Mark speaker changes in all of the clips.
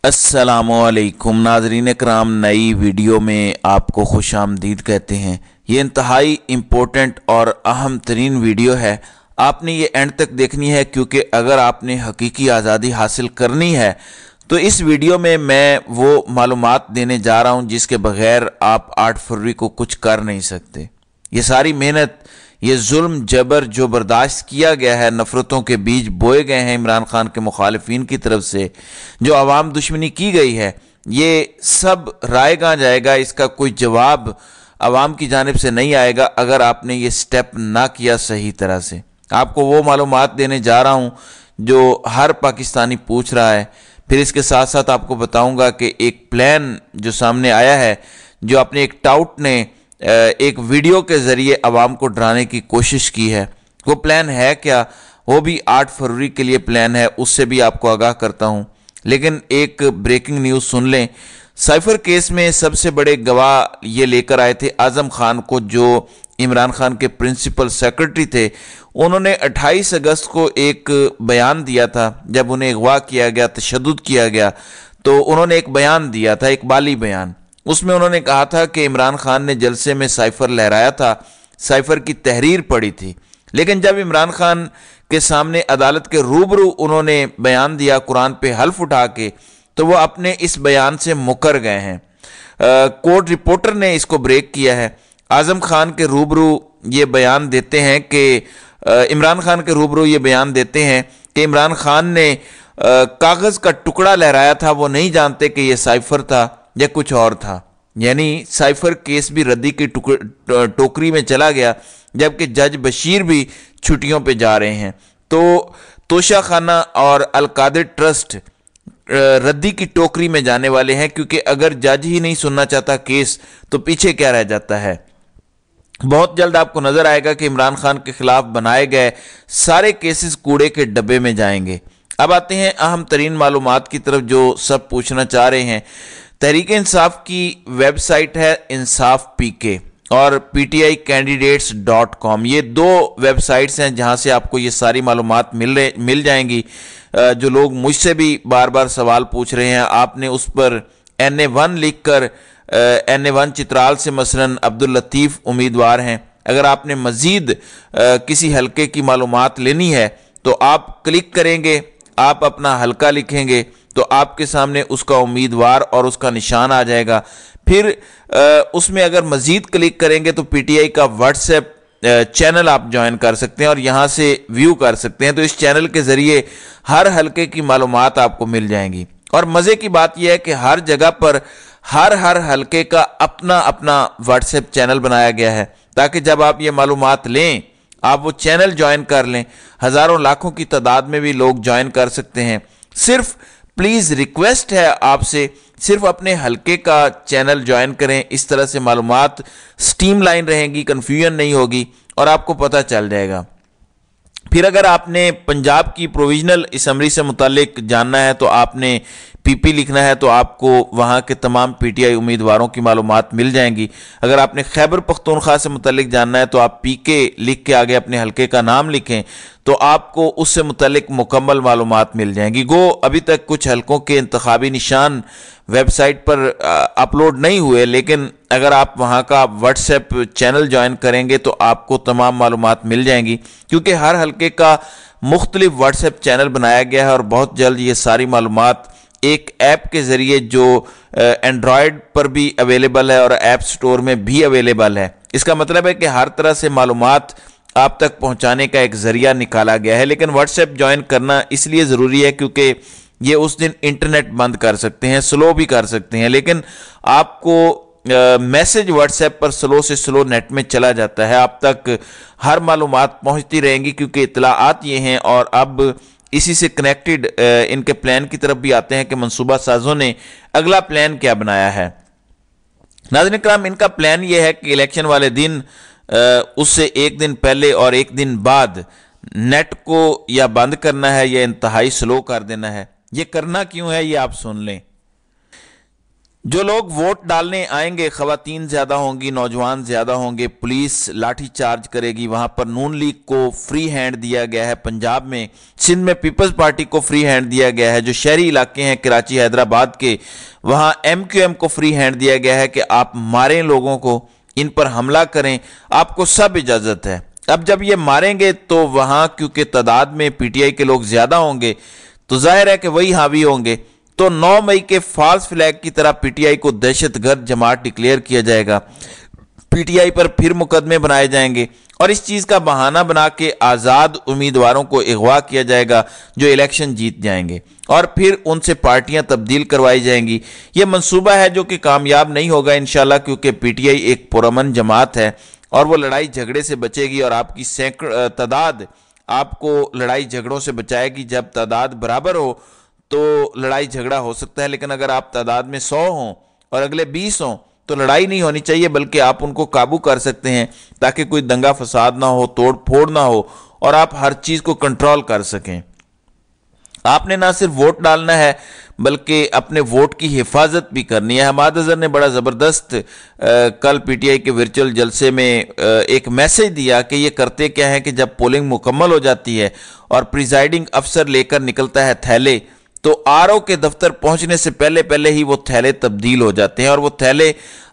Speaker 1: अस्सलामुअलैकुम नाज़रीन कराम, नई वीडियो में आपको खुश आमदीद कहते हैं। ये इंतहाई इम्पोर्टेंट और अहम तरीन वीडियो है। आपने ये एंड तक देखनी है क्योंकि अगर आपने हकीकी आज़ादी हासिल करनी है तो इस वीडियो में मैं वो मालूमात देने जा रहा हूँ जिसके बग़ैर आप 8 फरवरी को कुछ कर नहीं सकते। ये सारी मेहनत, ये जुल्म जबर जो बर्दाश्त किया गया है, नफ़रतों के बीज बोए गए हैं इमरान खान के मुखालिफिन की तरफ से, जो आवाम दुश्मनी की गई है, ये सब रायगा जाएगा। इसका कोई जवाब आवाम की जानिब से नहीं आएगा अगर आपने ये स्टेप ना किया सही तरह से। आपको वो मालूमात देने जा रहा हूँ जो हर पाकिस्तानी पूछ रहा है। फिर इसके साथ साथ आपको बताऊँगा कि एक प्लान जो सामने आया है, जो अपने एक टाउट ने एक वीडियो के ज़रिए आवाम को डराने की कोशिश की है, वो प्लान है क्या, वो भी 8 फरवरी के लिए प्लान है, उससे भी आपको आगाह करता हूँ। लेकिन एक ब्रेकिंग न्यूज़ सुन लें। साइफर केस में सबसे बड़े गवाह ये लेकर आए थे आज़म खान को, जो इमरान खान के प्रिंसिपल सेक्रेटरी थे। उन्होंने 28 अगस्त को एक बयान दिया था जब उन्हें अगवा किया गया, तशद्दुद किया गया, तो उन्होंने एक बयान दिया था, एक बाली बयान। उसमें उन्होंने कहा था कि इमरान खान ने जलसे में साइफर लहराया था, साइफर की तहरीर पड़ी थी। लेकिन जब इमरान खान के सामने अदालत के रूबरू उन्होंने बयान दिया कुरान पे हल्फ उठा के, तो वो अपने इस बयान से मुकर गए हैं। कोर्ट रिपोर्टर ने इसको ब्रेक किया है। आज़म खान के रूबरू ये बयान देते हैं कि इमरान खान के रूबरू ये बयान देते हैं कि इमरान खान ने कागज़ का टुकड़ा लहराया था, वो नहीं जानते कि ये साइफर था या कुछ और था। यानी साइफर केस भी रद्दी की टोकरी में चला गया, जबकि जज बशीर भी छुट्टियों पे जा रहे हैं। तो तोशा खाना और अलकादिर ट्रस्ट रद्दी की टोकरी में जाने वाले हैं, क्योंकि अगर जज ही नहीं सुनना चाहता केस तो पीछे क्या रह जाता है। बहुत जल्द आपको नजर आएगा कि इमरान खान के खिलाफ बनाए गए सारे केसेस कूड़े के डब्बे में जाएंगे। अब आते हैं अहम तरीन मालूमात की तरफ जो सब पूछना चाह रहे हैं। तहरीक इंसाफ की वेबसाइट है इंसाफ पीके और pticandidates.com। ये दो वेबसाइट्स हैं जहां से आपको ये सारी मालूमात मिल जाएंगी। जो लोग मुझसे भी बार बार सवाल पूछ रहे हैं, आपने उस पर NA1 लिख कर NA1 चित्राल से मसलन अब्दुल लतीफ़ उम्मीदवार हैं। अगर आपने मज़ीद किसी हलके की मालूमात लेनी है तो आप क्लिक करेंगे, आप अपना हलका लिखेंगे तो आपके सामने उसका उम्मीदवार और उसका निशान आ जाएगा। फिर उसमें अगर मज़ीद क्लिक करेंगे तो PTI का व्हाट्सएप चैनल आप ज्वाइन कर सकते हैं और यहाँ से व्यू कर सकते हैं। तो इस चैनल के ज़रिए हर हलके की मालूमात आपको मिल जाएंगी। और मज़े की बात यह है कि हर जगह पर हर हलके का अपना अपना व्हाट्सएप चैनल बनाया गया है, ताकि जब आप ये मालूमात लें आप वो चैनल ज्वाइन कर लें। हज़ारों लाखों की तादाद में भी लोग ज्वाइन कर सकते हैं। सिर्फ प्लीज़ रिक्वेस्ट है आपसे, सिर्फ अपने हलके का चैनल ज्वाइन करें। इस तरह से मालूमात स्ट्रीमलाइन रहेंगी, कन्फ्यूजन नहीं होगी और आपको पता चल जाएगा। फिर अगर आपने पंजाब की प्रोविजनल असम्बली से मुतालिक जानना है तो आपने PP लिखना है, तो आपको वहाँ के तमाम PTI उम्मीदवारों की मालूमात मिल जाएंगी। अगर आपने खैबर पख्तूनख्वा से मुतालिक जानना है तो आप PK लिख के आगे अपने हलके का नाम लिखें, तो आपको उससे मुतालिक मुकम्मल मालूमात मिल जाएंगी। गो अभी तक कुछ हलकों के इंतखाबी निशान वेबसाइट पर अपलोड नहीं हुए, लेकिन अगर आप वहाँ का व्हाट्सएप चैनल ज्वाइन करेंगे तो आपको तमाम मालूमात मिल जाएंगी, क्योंकि हर हलके का मुख्तलिफ व्हाट्सएप चैनल बनाया गया है। और बहुत जल्द ये सारी मालूमात एक ऐप के ज़रिए जो एंड्रॉयड पर भी अवेलेबल है और ऐप स्टोर में भी अवेलेबल है। इसका मतलब है कि हर तरह से मालूमात आप तक पहुंचाने का एक ज़रिया निकाला गया है। लेकिन व्हाट्सएप ज्वाइन करना इसलिए ज़रूरी है क्योंकि ये उस दिन इंटरनेट बंद कर सकते हैं, स्लो भी कर सकते हैं, लेकिन आपको मैसेज व्हाट्सएप पर स्लो से स्लो नेट में चला जाता है। आप तक हर मालूमात पहुंचती रहेंगी क्योंकि इत्तलाआत ये हैं। और अब इसी से कनेक्टेड इनके प्लान की तरफ भी आते हैं कि मंसूबा साजों ने अगला प्लान क्या बनाया है। नाज़रीन कराम, इनका प्लान ये है कि इलेक्शन वाले दिन उससे एक दिन पहले और एक दिन बाद नेट को या बंद करना है या इंतहाई स्लो कर देना है। ये करना क्यों है ये आप सुन लें। जो लोग वोट डालने आएंगे, खवातीन ज़्यादा होंगी, नौजवान ज़्यादा होंगे, पुलिस लाठी चार्ज करेगी। वहाँ पर नून लीग को फ्री हैंड दिया गया है, पंजाब में, सिंध में पीपल्स पार्टी को फ्री हैंड दिया गया है। जो शहरी इलाके हैं कराची हैदराबाद के, वहाँ MQM को फ्री हैंड दिया गया है कि आप मारें लोगों को, इन पर हमला करें, आपको सब इजाज़त है। अब जब ये मारेंगे तो वहाँ क्योंकि तादाद में PTI के लोग ज़्यादा होंगे तो जाहिर है कि वही हावी होंगे। तो 9 मई के फॉल्स फ्लैग की तरह PTI को दहशतगर्द जमात डिक्लेयर किया जाएगा, PTI पर फिर मुकदमे बनाए जाएंगे और इस चीज़ का बहाना बना के आज़ाद उम्मीदवारों को अगवा किया जाएगा जो इलेक्शन जीत जाएंगे और फिर उनसे पार्टियां तब्दील करवाई जाएंगी। ये मंसूबा है जो कि कामयाब नहीं होगा इंशाल्लाह, क्योंकि PTI एक पुरअमन जमात है और वो लड़ाई झगड़े से बचेगी और आपकी तादाद आपको लड़ाई झगड़ों से बचाएगी। जब तादाद बराबर हो तो लड़ाई झगड़ा हो सकता है, लेकिन अगर आप तादाद में 100 हों और अगले 20 हों तो लड़ाई नहीं होनी चाहिए, बल्कि आप उनको काबू कर सकते हैं ताकि कोई दंगा फसाद ना हो, तोड़ फोड़ ना हो और आप हर चीज़ को कंट्रोल कर सकें। आपने ना सिर्फ वोट डालना है बल्कि अपने वोट की हिफाजत भी करनी है। हमाद अज़हर ने बड़ा ज़बरदस्त कल PTI के वर्चुअल जलसे में एक मैसेज दिया कि ये करते क्या है कि जब पोलिंग मुकम्मल हो जाती है और प्रिजाइडिंग अफसर लेकर निकलता है थैले, तो RO के दफ्तर पहुंचने से पहले पहले ही वो थैले तब्दील हो जाते हैं और वो थैले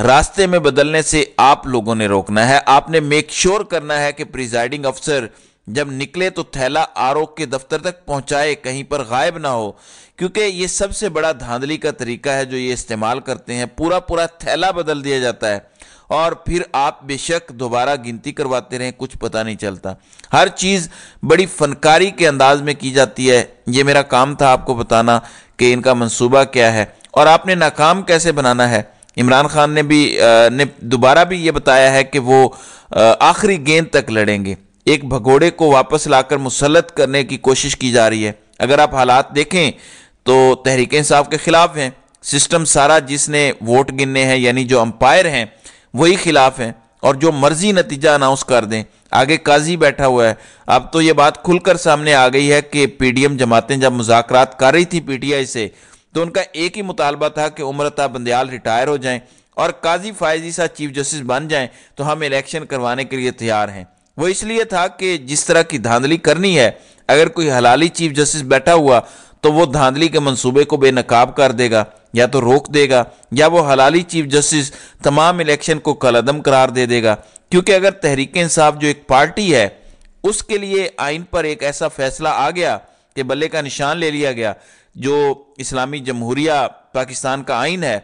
Speaker 1: रास्ते में बदलने से आप लोगों ने रोकना है। आपने मेक श्योर करना है कि प्रिजाइडिंग अफसर जब निकले तो थैला RO के दफ्तर तक पहुंचाए, कहीं पर गायब ना हो, क्योंकि ये सबसे बड़ा धांधली का तरीका है जो ये इस्तेमाल करते हैं। पूरा पूरा थैला बदल दिया जाता है और फिर आप बेशक दोबारा गिनती करवाते रहें, कुछ पता नहीं चलता। हर चीज़ बड़ी फनकारी के अंदाज में की जाती है। ये मेरा काम था आपको बताना कि इनका मंसूबा क्या है और आपने नाकाम कैसे बनाना है। इमरान खान ने दोबारा भी ये बताया है कि वो आखिरी गेंद तक लड़ेंगे। एक भगोड़े को वापस लाकर मुसल्लत करने की कोशिश की जा रही है। अगर आप हालात देखें तो तहरीक इंसाफ के खिलाफ हैं, सिस्टम सारा जिसने वोट गिनने हैं यानी जो अंपायर हैं वही खिलाफ हैं और जो मर्जी नतीजा अनाउंस कर दें। आगे काजी बैठा हुआ है। अब तो ये बात खुलकर सामने आ गई है कि PDM जमातें जब मुज़ाकरात कर रही थी PTI से तो उनका एक ही मुतालबा था कि उमर अता बंदयाल रिटायर हो जाएं और काजी फायज ईसा चीफ जस्टिस बन जाएं तो हम इलेक्शन करवाने के लिए तैयार हैं। वो इसलिए था कि जिस तरह की धांधली करनी है, अगर कोई हलाली चीफ जस्टिस बैठा हुआ तो वो धांधली के मंसूबे को बेनकाब कर देगा, या तो रोक देगा, या वो हलाली चीफ जस्टिस तमाम इलेक्शन को कलअदम करार दे देगा। क्योंकि अगर तहरीक इंसाफ जो एक पार्टी है उसके लिए आइन पर एक ऐसा फैसला आ गया कि बल्ले का निशान ले लिया गया, जो इस्लामी जमहूरिया पाकिस्तान का आइन है,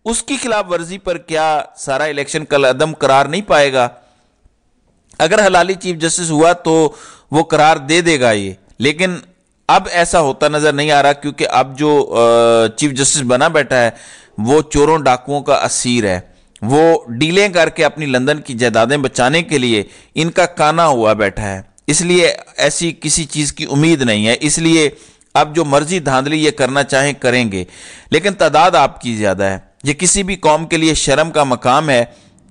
Speaker 1: उसकी खिलाफ वर्जी पर क्या सारा इलेक्शन कलअदम करार नहीं पाएगा? अगर हलाली चीफ जस्टिस हुआ तो वो करार दे देगा ये, लेकिन अब ऐसा होता नजर नहीं आ रहा, क्योंकि अब जो चीफ जस्टिस बना बैठा है वो चोरों डाकुओं का असीर है। वो डीलें करके अपनी लंदन की जायदादें बचाने के लिए इनका काना हुआ बैठा है, इसलिए ऐसी किसी चीज़ की उम्मीद नहीं है। इसलिए अब जो मर्जी धांधली ये करना चाहें करेंगे, लेकिन तादाद आपकी ज़्यादा है। ये किसी भी कौम के लिए शर्म का मकाम है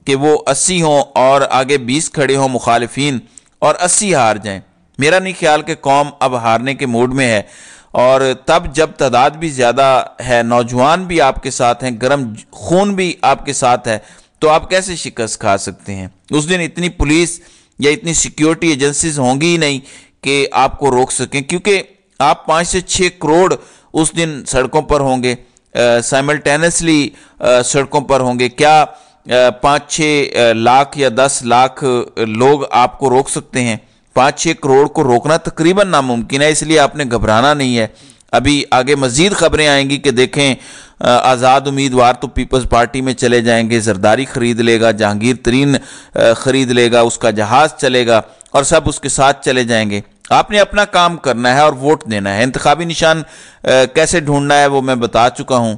Speaker 1: कि वो 80 हों और आगे 20 खड़े हों मुखालिफिन और 80 हार जाएं। मेरा नहीं ख्याल कि कौम अब हारने के मूड में है, और तब जब तादाद भी ज़्यादा है, नौजवान भी आपके साथ हैं, गर्म खून भी आपके साथ है, तो आप कैसे शिकस्त खा सकते हैं? उस दिन इतनी पुलिस या इतनी सिक्योरिटी एजेंसीज होंगी ही नहीं कि आपको रोक सकें, क्योंकि आप 5 से 6 करोड़ उस दिन सड़कों पर होंगे, साइमल्टेनियसली सड़कों पर होंगे। क्या 5-6 लाख या 10 लाख लोग आपको रोक सकते हैं? 5-6 करोड़ को रोकना तकरीबन नामुमकिन है, इसलिए आपने घबराना नहीं है। अभी आगे मजीद खबरें आएंगी कि देखें आज़ाद उम्मीदवार तो पीपल्स पार्टी में चले जाएंगे, जरदारी खरीद लेगा, जहांगीर तरीन खरीद लेगा, उसका जहाज़ चलेगा और सब उसके साथ चले जाएंगे। आपने अपना काम करना है और वोट देना है। इंतखाबी निशान कैसे ढूंढना है वो मैं बता चुका हूं।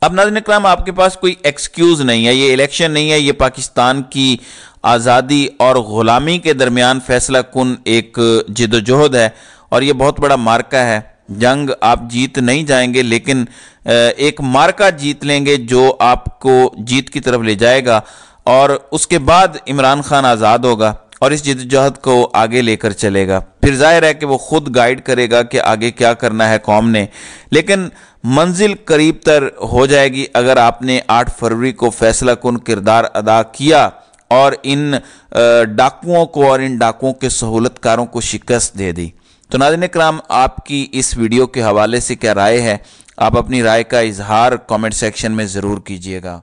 Speaker 1: अब नाज़रीन इकराम, आपके पास कोई एक्सक्यूज़ नहीं है। ये इलेक्शन नहीं है, ये पाकिस्तान की आज़ादी और ग़ुलामी के दरमियान फैसला कुन एक जिदोजहद है और ये बहुत बड़ा मार्का है। जंग आप जीत नहीं जाएंगे, लेकिन एक मार्का जीत लेंगे जो आपको जीत की तरफ ले जाएगा, और उसके बाद इमरान खान आज़ाद होगा اور اس جدوجہد کو آگے لے کر چلے گا۔ پھر ظاہر ہے کہ وہ خود گائیڈ کرے گا کہ آگے کیا کرنا ہے قوم نے، لیکن منزل قریب تر ہو جائے گی اگر آپ نے 8 فروری کو فیصلہ کن کردار ادا کیا اور ان ڈاکوؤں کو اور ان ڈاکوؤں کے سہولت کاروں کو شکست دے دی۔ تو ناظرین اکرام، آپ کی اس ویڈیو کے حوالے سے کیا رائے ہے؟ آپ اپنی رائے کا اظہار کامنٹ سیکشن میں ضرور کیجیے گا۔